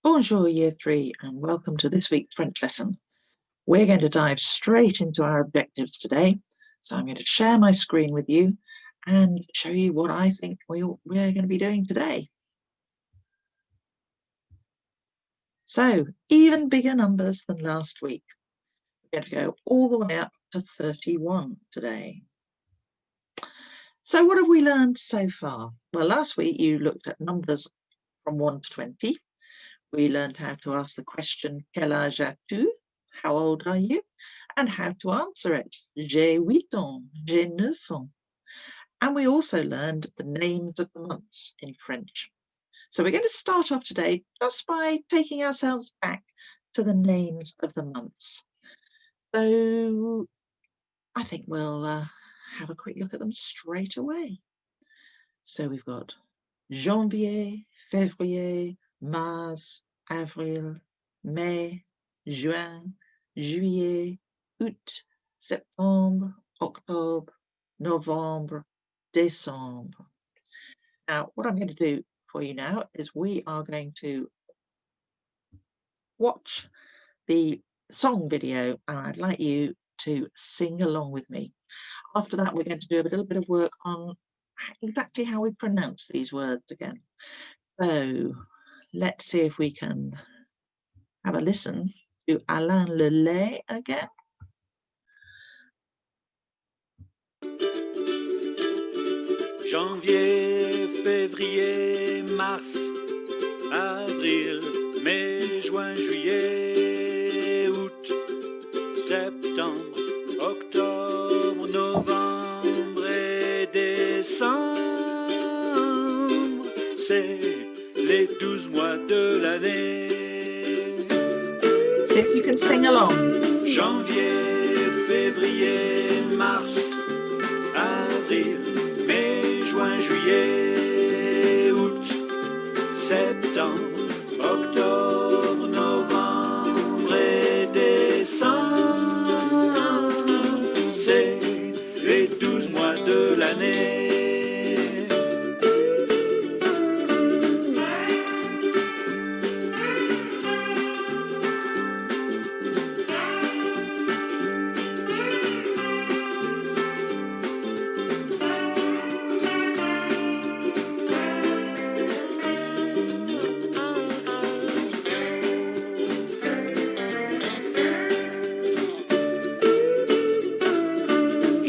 Bonjour, Year 3, and welcome to this week's French lesson. We're going to dive straight into our objectives today. So I'm going to share my screen with you and show you what I think we're going to be doing today. So, even bigger numbers than last week. We're going to go all the way up to 31 today. So what have we learned so far? Well, last week you looked at numbers from 1 to 20. We learned how to ask the question, quel âge as-tu? How old are you? And how to answer it. J'ai 8 ans, j'ai 9 ans. And we also learned the names of the months in French. So we're going to start off today just by taking ourselves back to the names of the months. So I think we'll have a quick look at them straight away. So we've got Janvier, Février, Mars, Avril, Mai, Juin, Juillet, Août, Septembre, Octobre, November, December. Now, what I'm going to do for you now is we are going to watch the song video, and I'd like you to sing along with me. After that, we're going to do a little bit of work on exactly how we pronounce these words again. So let's see if we can have a listen to Alain Lelay again. Janvier, février, mars, avril, mai, juin, juillet, août, septembre, octobre, novembre et décembre. C'est les 12 mois de l'année. See if you can sing along. Janvier, février, mars, avril, mai, juin, juillet, août, septembre, octobre, novembre et décembre. C'est les 12 mois de l'année.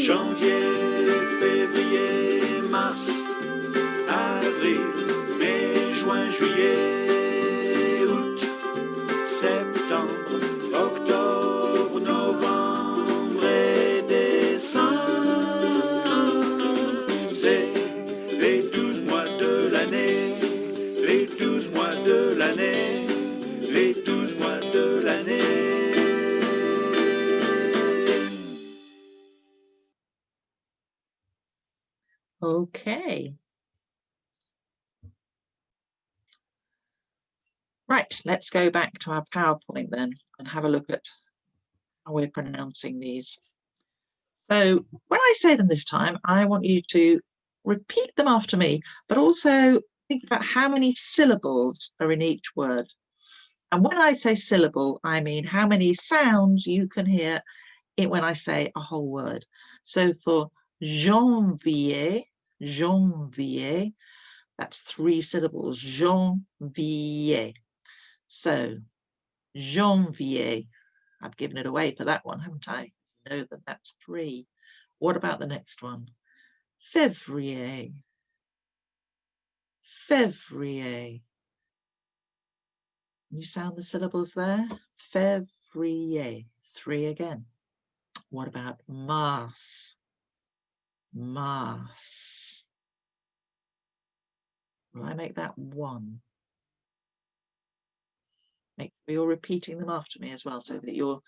Janvier, février, mars, avril, mai, juin, juillet, août, septembre, octobre, novembre et décembre. C'est les 12 mois de l'année, les 12 mois de l'année, les 12 mois de l'année. Okay. Right, let's go back to our PowerPoint then and have a look at how we're pronouncing these. So when I say them this time, I want you to repeat them after me, but also think about how many syllables are in each word. And when I say syllable, I mean how many sounds you can hear when I say a whole word. So for janvier, janvier, that's 3 syllables, janvier. So janvier, I've given it away for that one, haven't I? You know that that's 3. What about the next one? Février, février. You sound the syllables there? Février, 3 again. What about mars? Mars. Will I make that 1? Make sure you're repeating them after me as well, so that you're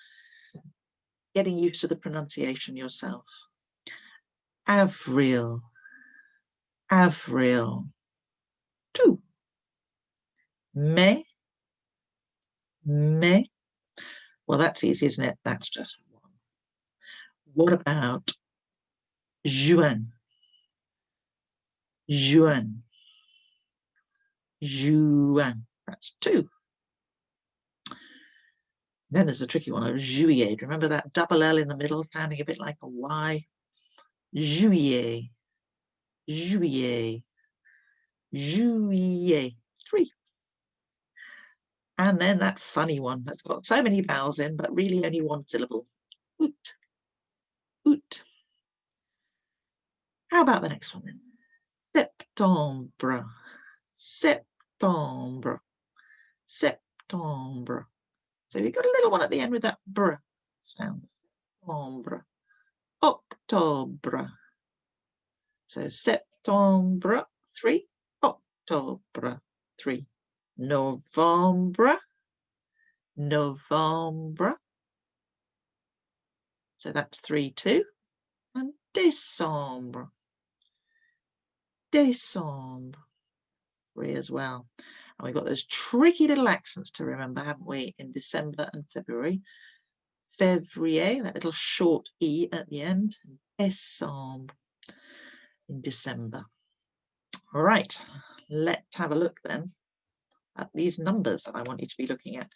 getting used to the pronunciation yourself. Avril, avril. 2. Mai, May. Well, that's easy, isn't it? That's just 1. What about juin? Juin, juin. That's 2. Then there's a tricky one of juillet. Remember that double L in the middle, sounding a bit like a Y? Juillet, juillet, juillet. 3. And then that funny one that's got so many vowels in, but really only one syllable. Août, août. How about the next one then? Septembre, septembre, septembre. So you've got a little one at the end with that br sound. Septembre, octobre. So septembre, 3, octobre, 3. Novembre, novembre. So that's 3 too. And décembre, décembre, 3 as well. And we've got those tricky little accents to remember, haven't we, in December and February. Février, that little short E at the end. Décembre, in December. All right, let's have a look then at these numbers that I want you to be looking at. I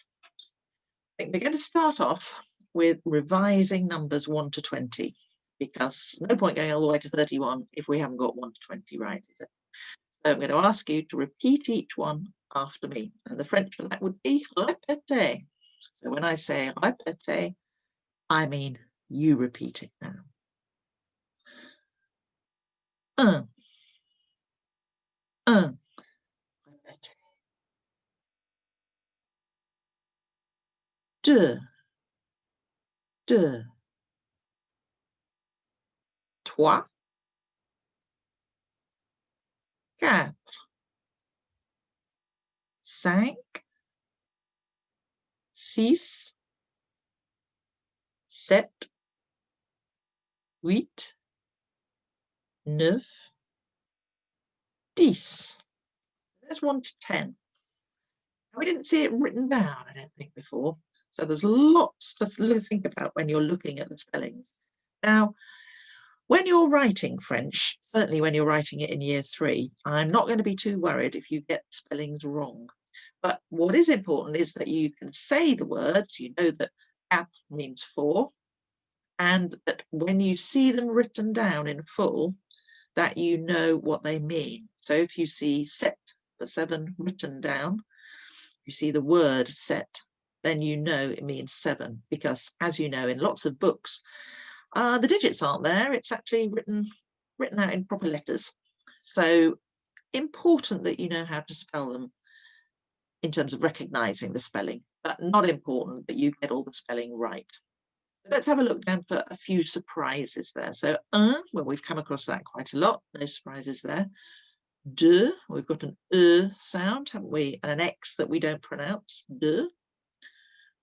think we're going to start off with revising numbers 1 to 20, because no point going all the way to 31 if we haven't got 1 to 20 right, is it? So I'm going to ask you to repeat each one after me, and the French for that would be répétez. So when I say répétez, I mean you repeat it now. 1, 1, répétez. 2, 2, 3, 4, 5, 6, 7, 8, 9, 10. There's 1 to 10. We didn't see it written down, I don't think, before. So there's lots to think about when you're looking at the spellings. Now, when you're writing French, certainly when you're writing it in year 3, I'm not going to be too worried if you get spellings wrong. But what is important is that you can say the words, you know that quatre means 4, and that when you see them written down in full, that you know what they mean. So if you see set for 7 written down, you see the word set, then you know it means 7, because as you know, in lots of books, the digits aren't there. It's actually written out in proper letters. So important that you know how to spell them in terms of recognizing the spelling, but not important that you get all the spelling right. Let's have a look down for a few surprises there. So un, well, we've come across that quite a lot. No surprises there. Deux, we've got an sound, haven't we? And an X that we don't pronounce. Deux.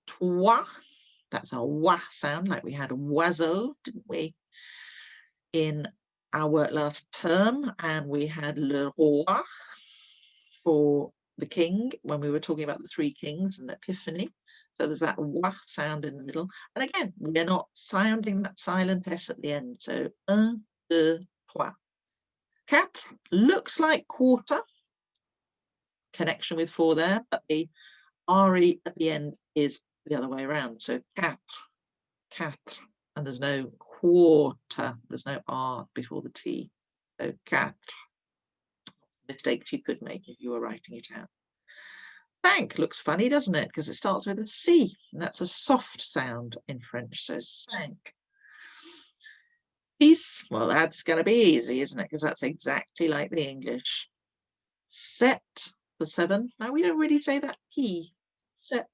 Trois, that's a wa sound, like we had oiseau, didn't we, in our work last term, and we had le roi for the king when we were talking about the 3 kings and Epiphany. So there's that wa sound in the middle. And again, we're not sounding that silent S at the end. So un, deux, trois. Quatre looks like quarter, connection with 4 there, but the RE at the end is the other way around. So quatre, quatre, and there's no quarter, there's no R before the T. So quatre. Mistakes you could make if you were writing it out. Cinq looks funny, doesn't it? Because it starts with a C, and that's a soft sound in French. So cinq. Six, well, that's going to be easy, isn't it? Because that's exactly like the English. Sept for 7. Now we don't really say that P. Sept.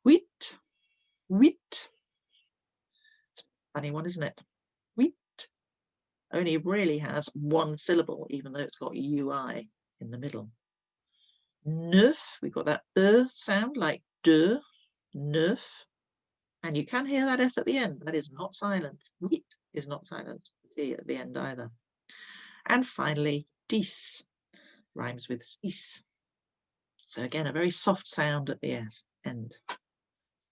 Huit, huit. It's a funny one, isn't it? Huit only really has 1 syllable, even though it's got UI in the middle. Neuf, we've got that sound like de, neuf. And you can hear that F at the end. That is not silent. Huit is not silent. T at the end either. And finally, dix rhymes with six. So again, a very soft sound at the end.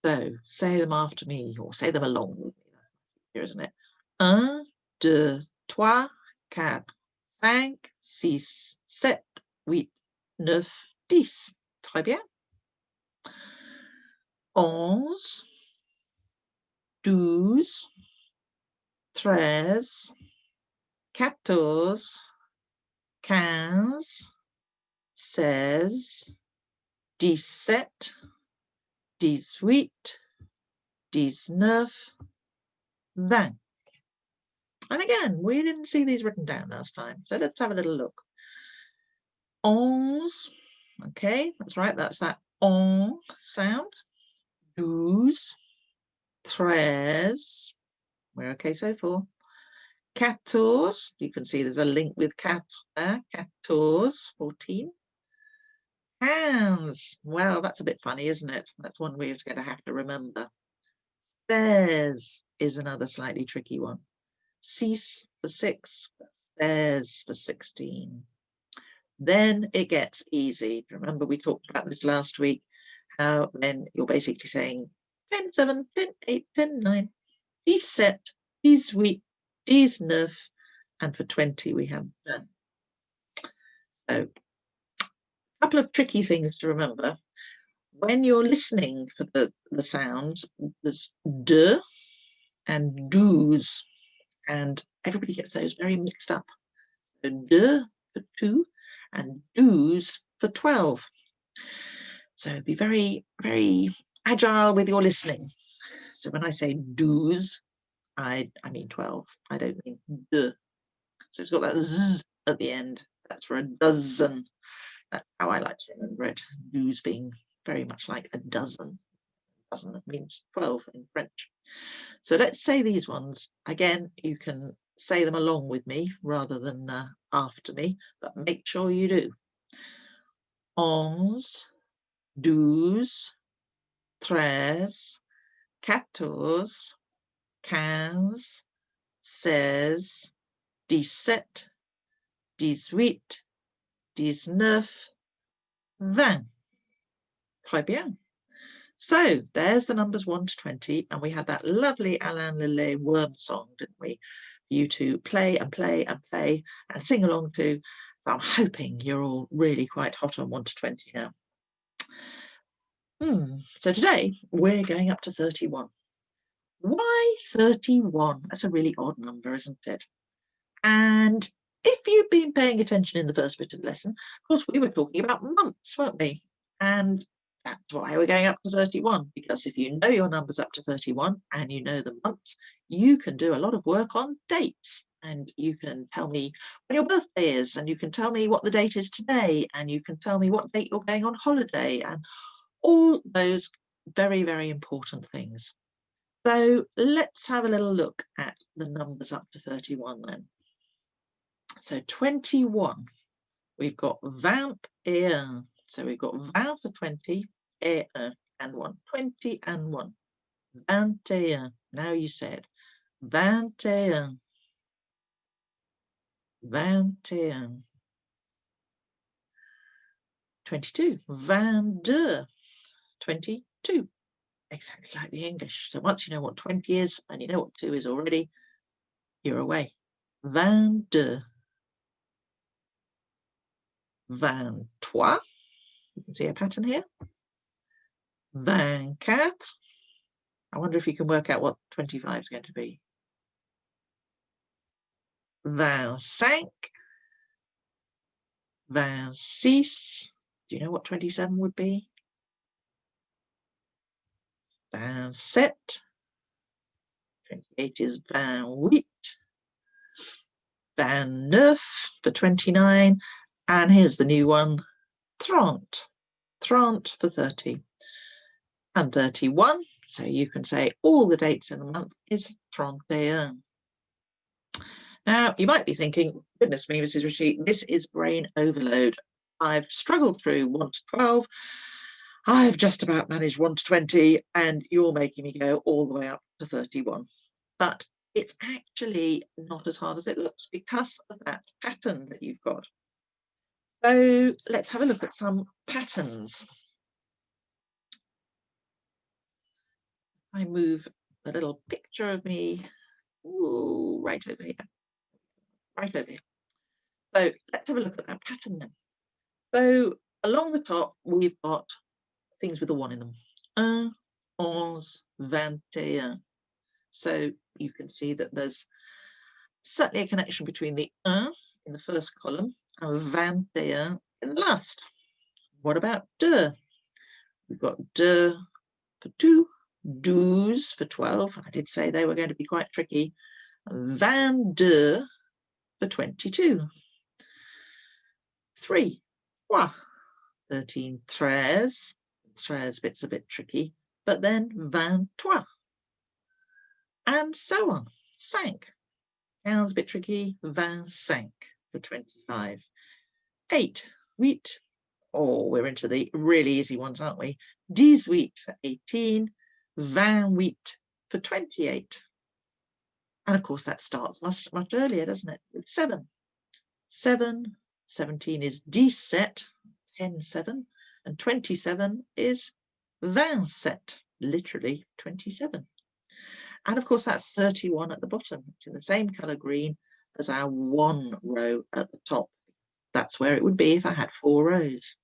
So say them after me, or say them along with me. Here, isn't it? 1, 2, 3, 4, 5, 6, 7, 8, 9, 10. Très bien. onze, douze, treize, quatorze, quinze, seize, 17, 18, 19, 20. And again, we didn't see these written down last time, so let's have a little look. Onze, okay, that's right, that's that on sound. Douze, treize, we're okay so far. Quatorze, you can see there's a link with quatre there. Quatorze, 14. Quinze, well, that's a bit funny, isn't it? That's one we're going to have to remember. Seize is another slightly tricky one. Six for 6, seize for 16. Then it gets easy. Remember, we talked about this last week, how then you're basically saying 10, 7, 10, 8, 10, 9, 17, 18, 19, and for 20 we have done. So, a couple of tricky things to remember. When you're listening for the sounds, there's de and douze, and everybody gets those very mixed up. So de for 2 and douze for 12. So be very, very agile with your listening. So when I say douze, I mean 12. I don't mean de. So it's got that z at the end. That's for a dozen. That's how I like to remember it. Douze being very much like a dozen. Dozen means 12 in French. So let's say these ones. Again, you can say them along with me rather than after me, but make sure you do. Onze, douze, treize, quatorze, quinze, seize, 17, 18, 19, 20. Très bien. So there's the numbers 1 to 20, and we had that lovely Alain Lillet worm song, didn't we? For you to play and play and play and sing along to. So I'm hoping you're all really quite hot on 1 to 20 now. So today we're going up to 31. Why 31? That's a really odd number, isn't it? And if you've been paying attention in the first bit of the lesson, of course, we were talking about months, weren't we? And that's why we're going up to 31, because if you know your numbers up to 31 and you know the months, you can do a lot of work on dates. And you can tell me when your birthday is, and you can tell me what the date is today, and you can tell me what date you're going on holiday, and all those very, very important things. So let's have a little look at the numbers up to 31 then. So 21, we've got 21. So we've got 20 for 20, et un, and 1. 20 and 1. 21. Now you said 21. 21. 22. 22. 22. Exactly like the English. So once you know what 20 is and you know what 2 is already, you're away. 22. 23. You can see a pattern here. 24. I wonder if you can work out what 25 is going to be. 25. 26. Do you know what 27 would be? 27. 28 is 28. 29 for 29. And here's the new one, 30. 30 for 30. And 31. So you can say all the dates in the month is 31. Now, you might be thinking, goodness me, Mrs. Ritchie, this is brain overload. I've struggled through 1 to 12. I've just about managed 1 to 20, and you're making me go all the way up to 31. But it's actually not as hard as it looks because of that pattern that you've got. So let's have a look at some patterns. I move the little picture of me right over here. Right over here. So let's have a look at that pattern then. So along the top, we've got things with a 1 in them. 1, 11, 21. So you can see that there's certainly a connection between the un in the first column and 21 in the last. What about deux? We've got deux for 2, 12 for 12. I did say they were going to be quite tricky. 22 for 22. 3, 13, 13. 13 bit's a bit tricky, but then 23. And so on. 5. Sounds a bit tricky. 25 for 25. 8, 8. Oh, we're into the really easy ones, aren't we? 18 for 18. 28 for 28. And of course that starts much earlier, doesn't it? With 7. 7, 17 is 17, 10, 7. And 27 is 27, literally 27. And of course that's 31 at the bottom. It's in the same colour green as our 1 row at the top. That's where it would be if I had 4 rows.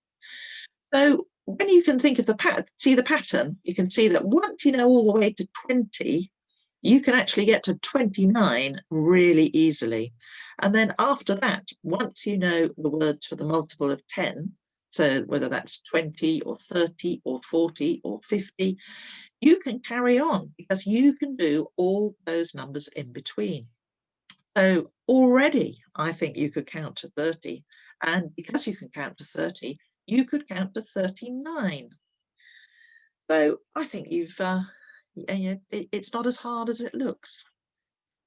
So when you can think of the pattern, you can see that once you know all the way to 20, you can actually get to 29 really easily. And then after that, once you know the words for the multiple of 10, so whether that's 20 or 30 or 40 or 50, you can carry on because you can do all those numbers in between. So already I think you could count to 30, and because you can count to 30, you could count to 39. So I think you've it's not as hard as it looks.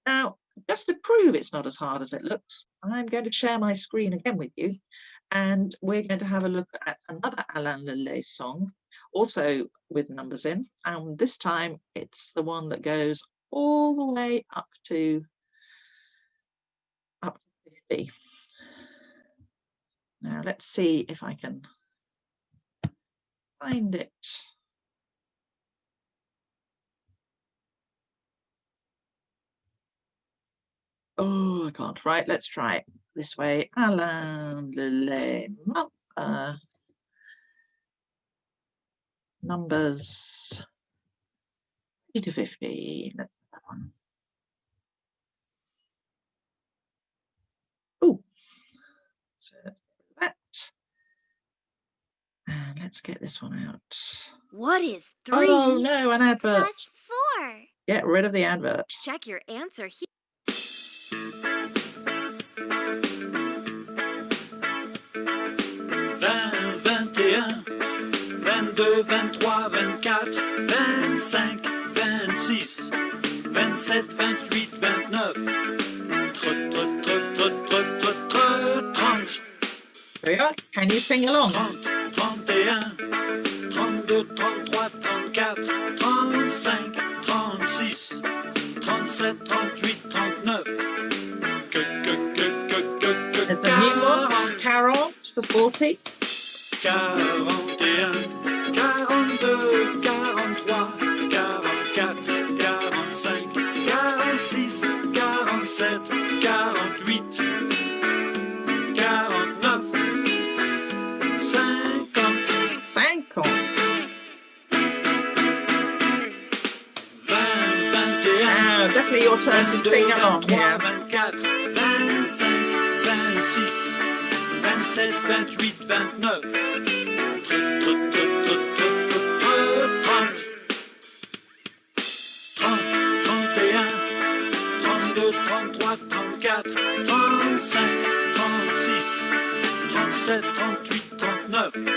Now, just to prove it's not as hard as it looks, I'm going to share my screen again with you, and we're going to have a look at another Alain Lelay song, also with numbers in, and this time it's the one that goes all the way up to 50. Now let's see if I can find it. Oh, I can't. Right, let's try it this way. Alain Lelay, numbers 50 to 50. Let's do that one. Oh, so let's do that. And let's get this one out. What is 3? Oh no, an advert. Plus 4. Get rid of the advert. Check your answer here. 21, 22, 23, 24, 25, 26, 27, 28, 29, 30. There we are. Can you sing along? 30, 31, 32, 33, 34, 35, 36, 37, 38, 39. There's a new one. 40 for 40. 41, 42, 43, 44, 45, 46, 47, 48, 49, 50. 50. 20, 21. Now, definitely your turn to sing along here. 24, 25, 26, 27, 28, 29. 34, 35, 36, 37, 38, 39. 41, 42, 43, 44, 45, 46, 47, 48, 49, 50.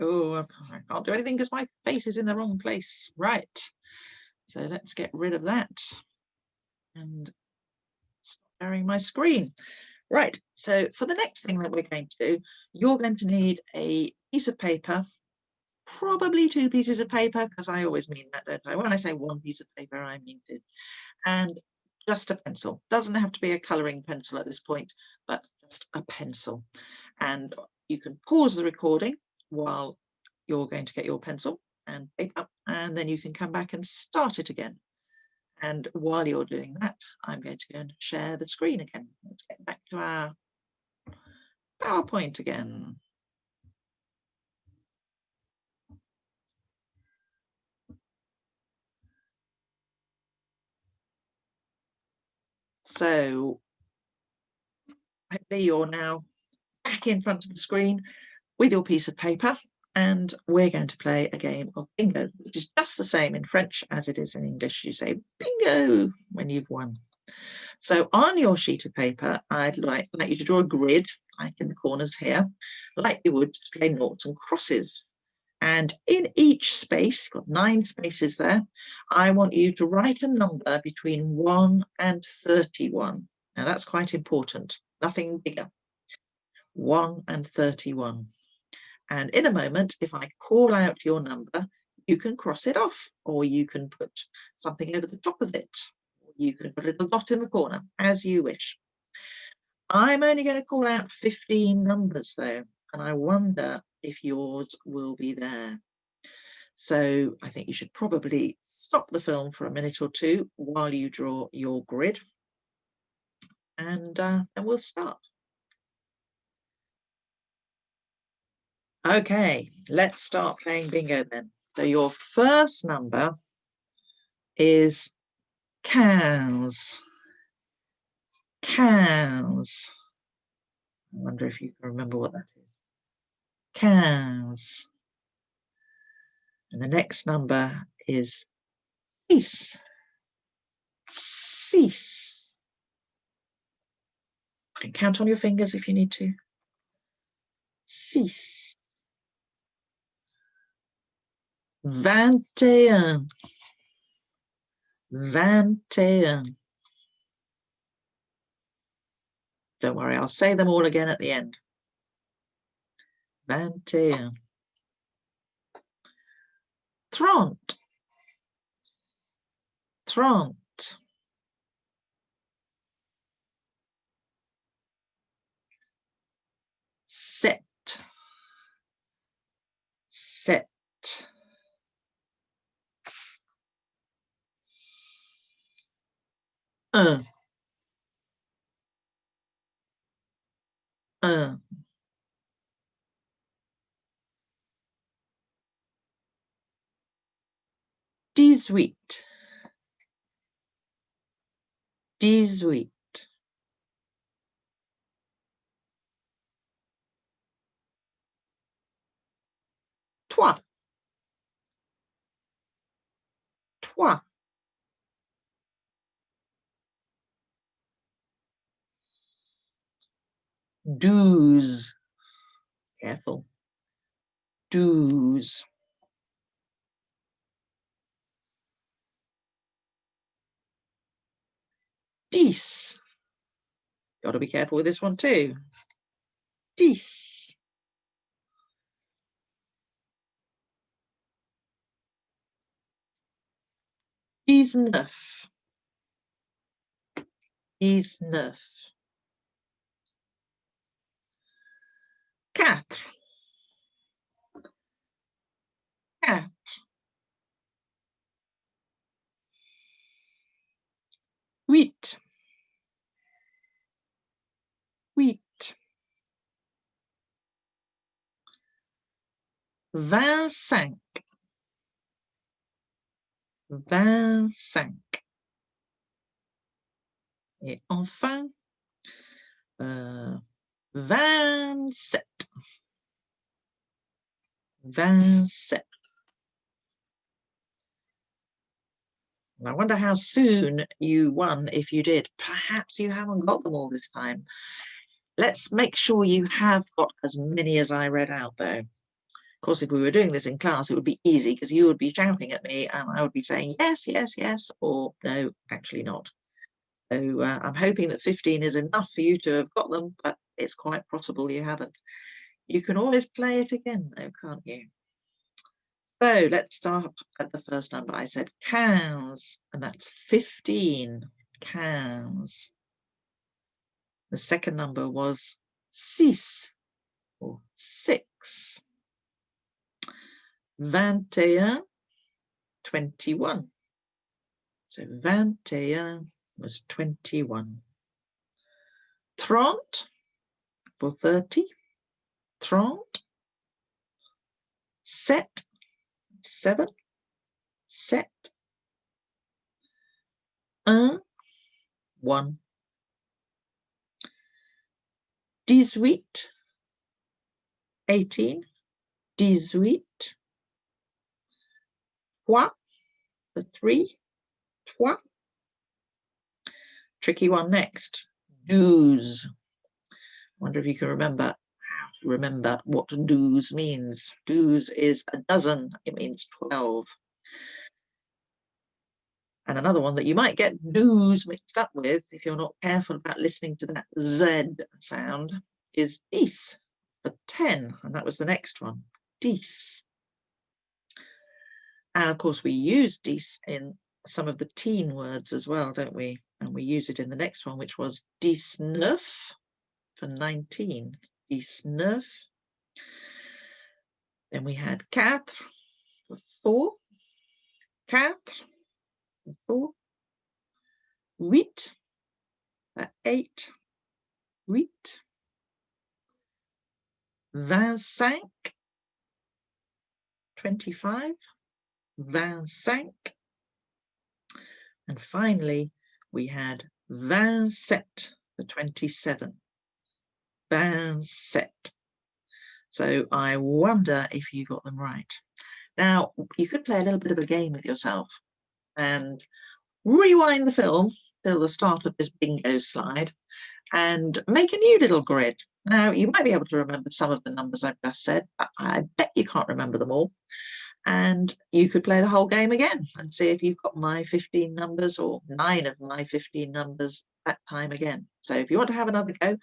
Oh, I can't do anything because my face is in the wrong place. Right. So let's get rid of that and stop sharing my screen. Right. So for the next thing that we're going to do, you're going to need a piece of paper, probably 2 pieces of paper, because I always mean that, don't I? When I say 1 piece of paper, I mean 2. And just a pencil. Doesn't have to be a colouring pencil at this point, but just a pencil. And you can pause the recording while you're going to get your pencil and paper, and then you can come back and start it again. And while you're doing that, I'm going to go and share the screen again. Let's get back to our PowerPoint again. So hopefully you're now back in front of the screen with your piece of paper, and we're going to play a game of bingo, which is just the same in French as it is in English. You say bingo when you've won. So on your sheet of paper, I'd like you to draw a grid, like in the corners here, like you would to play noughts and crosses. And in each space, got 9 spaces there, I want you to write a number between 1 and 31. Now that's quite important, nothing bigger. 1 and 31. And in a moment, if I call out your number, you can cross it off, or you can put something over the top of it. You can put a little dot in the corner, as you wish. I'm only going to call out 15 numbers though, and I wonder if yours will be there. So I think you should probably stop the film for a minute or two while you draw your grid, and we'll start. Okay, let's start playing bingo then. So your first number is cows. Cows. I wonder if you can remember what that is. Cows. And the next number is cease. Cease. You can count on your fingers if you need to. Cease. 21. 21. Don't worry, I'll say them all again at the end. 21. 30. 30. 7. 7. 1. 1. 18. 18. 3. 3. 12. Careful. 12. 10. Got to be careful with this one too. 10. 19. 19. 4. 4. 8. 8. 25. 25. Et enfin, 27. 27. I wonder how soon you won if you did. Perhaps you haven't got them all this time. Let's make sure you have got as many as I read out though. Of course, if we were doing this in class, it would be easy because you would be shouting at me and I would be saying yes, yes, yes, or no, actually not. So I'm hoping that 15 is enough for you to have got them, but it's quite possible you haven't. You can always play it again though, can't you? So let's start at the first number. I said 15, and that's 15 15. The second number was 6 or 6. 21, 21. So 21 was 21. 30 for 30. 30. 7, 7. 7. 1, 1. 18, 18. 18. 3 for 3. 3. Tricky one next. 12. Wonder if you can remember what 12 means. 12 is a dozen. It means 12. And another one that you might get 12 mixed up with if you're not careful about listening to that Z sound is 10 for 10. And that was the next one. 10. And of course we use 10 in some of the teen words as well, don't we? And we use it in the next one, which was 19 for 19. 19. Then we had 4 for 4. 4 for 4. 8 for 8. 8. 25. 25. 25. And finally, we had 27 for 27. 27. So I wonder if you got them right. Now, you could play a little bit of a game with yourself and rewind the film till the start of this bingo slide and make a new little grid. Now, you might be able to remember some of the numbers I've just said, but I bet you can't remember them all. And you could play the whole game again and see if you've got my 15 numbers or 9 of my 15 numbers that time again. So if you want to have another go,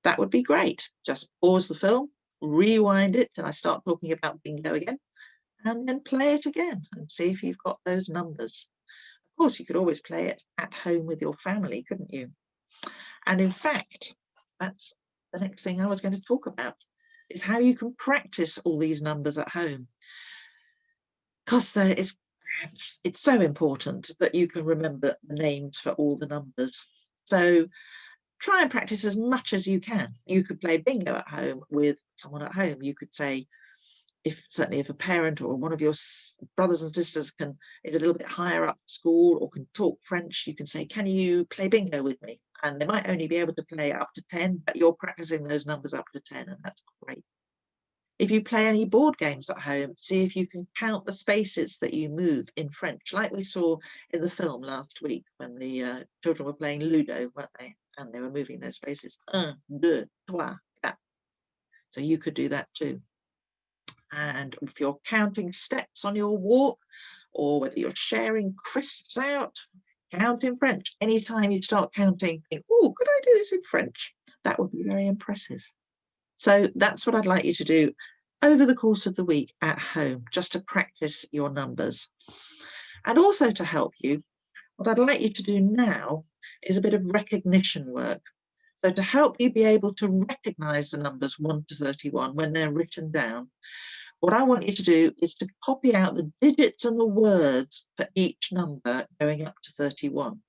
that would be great. Just pause the film, rewind it till I start talking about bingo again, and then play it again and see if you've got those numbers. Of course, you could always play it at home with your family, couldn't you? And in fact, that's the next thing I was going to talk about, is how you can practice all these numbers at home. Because it's so important that you can remember the names for all the numbers. So try and practice as much as you can. You could play bingo at home with someone at home. You could say, certainly if a parent or one of your brothers and sisters is a little bit higher up school or can talk French, you can say, can you play bingo with me? And they might only be able to play up to 10, but you're practicing those numbers up to 10, and that's great. If you play any board games at home, see if you can count the spaces that you move in French, like we saw in the film last week when the children were playing Ludo, weren't they? And they were moving their spaces. 1, 2, 3, 4. So you could do that too. And if you're counting steps on your walk, or whether you're sharing crisps out, count in French. Anytime you start counting, think, oh, could I do this in French? That would be very impressive. So that's what I'd like you to do over the course of the week at home, just to practice your numbers. And also to help you, what I'd like you to do now is a bit of recognition work. So to help you be able to recognize the numbers 1 to 31 when they're written down, what I want you to do is to copy out the digits and the words for each number going up to 31.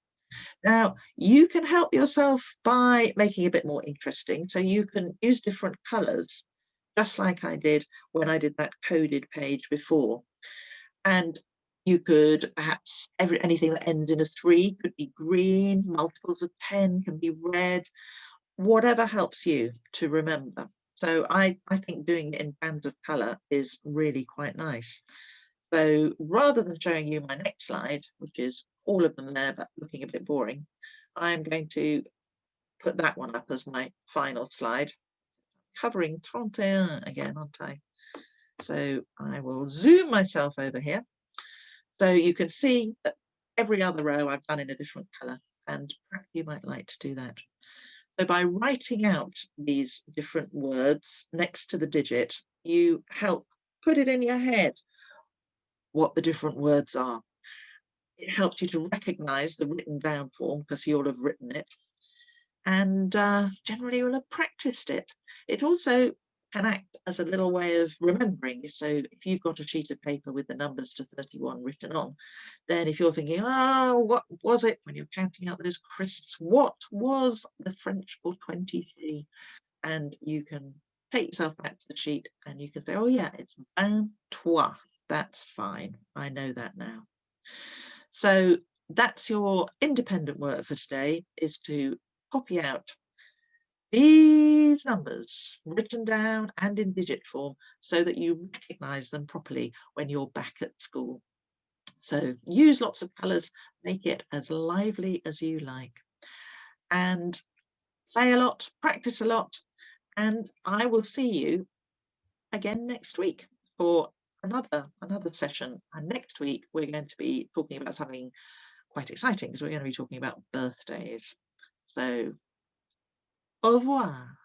Now, you can help yourself by making it a bit more interesting. So you can use different colors, just like I did when I did that coded page before. And you could perhaps, anything that ends in a 3 could be green, multiples of 10 can be red, whatever helps you to remember. So I think doing it in bands of color is really quite nice. So rather than showing you my next slide, which is all of them there, but looking a bit boring, I'm going to put that one up as my final slide, covering 31 again, aren't I? So I will zoom myself over here. So you can see that every other row I've done in a different color, and perhaps you might like to do that. So by writing out these different words next to the digit, you help put it in your head. what the different words are. It helps you to recognize the written down form because you'll have written it, and generally you'll have practiced it. It also can act as a little way of remembering. So if you've got a sheet of paper with the numbers to 31 written on, then if you're thinking, oh, what was it, when you're counting out those crisps, what was the French for 23? And you can take yourself back to the sheet and you can say, oh yeah, it's 23. That's fine. I know that now. So that's your independent work for today, is to copy out these numbers written down and in digit form so that you recognize them properly when you're back at school. So use lots of colors, make it as lively as you like, and play a lot, practice a lot, and I will see you again next week for another session. And next week we're going to be talking about something quite exciting, because we're going to be talking about birthdays. So, au revoir.